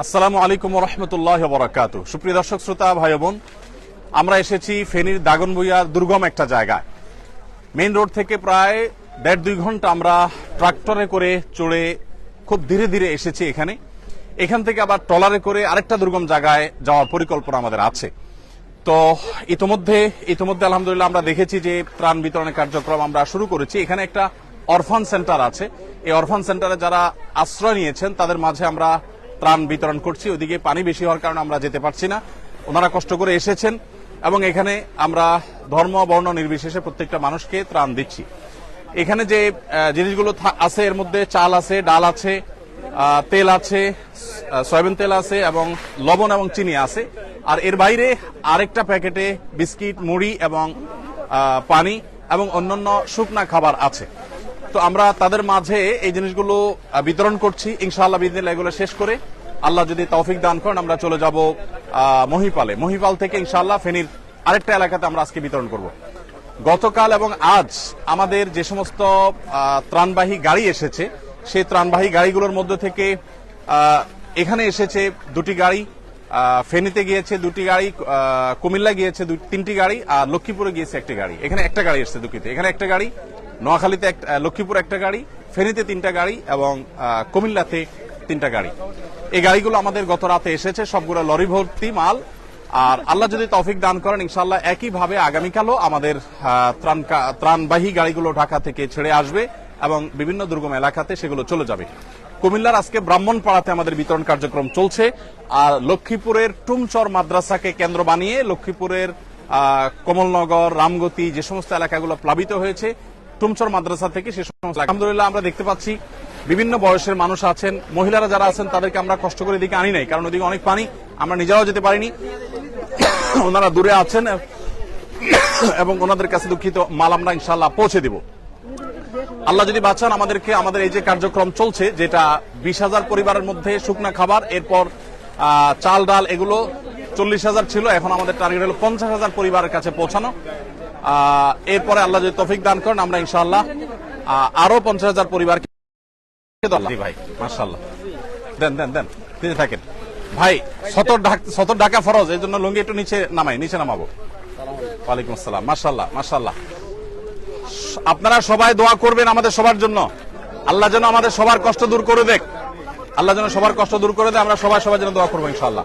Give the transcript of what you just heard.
আসসালামু আলাইকুম ওয়া রাহমাতুল্লাহি ওয়া বারাকাতুহু। সুপ্রিয় দর্শক শ্রোতা ভাই বোন, আমরা এসেছি ফেনীর দাগনভূঞার দুর্গম একটা জায়গায়। মেইন রোড থেকে প্রায় 1.5-2 ঘন্টা আমরা ট্রাক্টরে করে চড়ে খুব ধীরে ধীরে এসেছি এখান থেকে আবার ট্রলারে করে আরেকটা দুর্গম জায়গায় যাওয়ার পরিকল্পনা আমাদের আছে। তো ইতোমধ্যে আলহামদুলিল্লাহ আমরা দেখেছি যে ত্রাণ বিতরণের কার্যক্রম আমরা শুরু করেছি। এখানে একটা অরফান সেন্টার আছে। এই অরফান সেন্টারে যারা আশ্রয় নিয়েছেন তাদের মাঝে আমরা ত্রাণ বিতরণ করছি। ওদিকে পানি বেশি হওয়ার কারণে আমরা যেতে পারছি না। ওনারা কষ্ট করে এসেছেন এবং এখানে আমরা ধর্ম বর্ণ নির্বিশেষে প্রত্যেকটা মানুষকে ত্রাণ দিচ্ছি। এখানে যে জিনিসগুলো আছে এর মধ্যে চাল আছে, ডাল আছে, তেল আছে, সয়াবিন তেল আছে এবং লবণ এবং চিনি আছে। আর এর বাইরে আরেকটা প্যাকেটে বিস্কিট, মুড়ি এবং পানি এবং অন্যান্য শুকনা খাবার আছে। তো আমরা তাদের মাঝে এই জিনিসগুলো বিতরণ করছি। ইনশাআল্লাহ বিদিনিল্লাহ এগুলো শেষ করে আল্লাহ যদি তৌফিক দান করেন আমরা চলে যাব মহিপাল থেকে ইনশাআল্লাহ ফেনীর আরেকটা এলাকাতে আমরা আজকে বিতরণ করব। গতকাল এবং আজ আমাদের যে সমস্ত ত্রাণবাহী গাড়ি এসেছে সেই ত্রাণবাহী গাড়িগুলোর মধ্যে থেকে এখানে এসেছে 2টি গাড়ি, ফেনীতে গিয়েছে 2টি গাড়ি, কুমিল্লা গিয়েছে 3টি গাড়ি, আর লক্ষ্মীপুরে গিয়েছে 1টি গাড়ি। এখানে একটা গাড়ি এসেছে দুঃখিত, এখানে একটা গাড়ি, নোয়াখালীতে লক্ষ্মীপুর একটা গাড়ি, ফেনীতে 3টা গাড়ি এবং কুমিল্লাতে 3টা গাড়ি। এই গাড়িগুলো আমাদের গত রাতে এসেছে, সবগুলো লরি ভর্তি মাল। আর আল্লাহ যদি তৌফিক দান করেন ইনশাআল্লাহ একইভাবে আগামীকালও আমাদের ত্রাণবাহী গাড়িগুলো ঢাকা থেকে ছেড়ে আসবে এবং বিভিন্ন দুর্গম এলাকাতে সেগুলো চলে যাবে। কুমিল্লার আজকে ব্রাহ্মণপাড়াতে আমাদের বিতরণ কার্যক্রম চলছে। আর লক্ষ্মীপুরের টুমচর মাদ্রাসাকে কেন্দ্র বানিয়ে লক্ষ্মীপুরের কমলনগর, রামগতি যে সমস্ত এলাকাগুলো প্লাবিত হয়েছে টুমচর মাদ্রাসা থেকে সে সমস্ত আলহামদুলিল্লাহ আমরা দেখতে পাচ্ছি বিভিন্ন বয়সের মানুষ আছেন, মহিলারা যারা আছেন তাদেরকে আমরা কষ্ট করে এদিকে আনি নাই, কারণ ওদিকে অনেক পানি, আমরা নিজেরাও যেতে পারিনি। ওনারা দূরে আছেন এবং ওনাদের কাছে দুঃখিত মাল আমরা ইনশাআল্লাহ পৌঁছে দিব। আল্লাহ যদি বাঁচান আমাদের এই যে কার্যক্রম চলছে, যেটা 20,000 পরিবারের মধ্যে শুকনা খাবার, এরপর চাল ডাল এগুলো 40,000 ছিল, এখন আমাদের টার্গেট হলো 50,000 পরিবারের কাছে পৌঁছানো। এরপরে আল্লাহ যদি তৌফিক দান করেন আমরা ইনশাআল্লাহ আরো 50,000 পরিবারকে ভাই মাশাআল্লাহ দেন দিতে থাকেন ভাই। সতর ঢাকা ফরজ, এই জন্য লুঙ্গি একটু নিচে নামাবো। ওয়ালাইকুম আসসালাম। মাশাআল্লাহ। আপনারা সবাই দোয়া করবেন আমাদের সবার জন্য, আল্লাহ যেন আমাদের সবার কষ্ট দূর করে দেয়, আমরা সবাই সবার জন্য দোয়া করবো ইনশাআল্লাহ।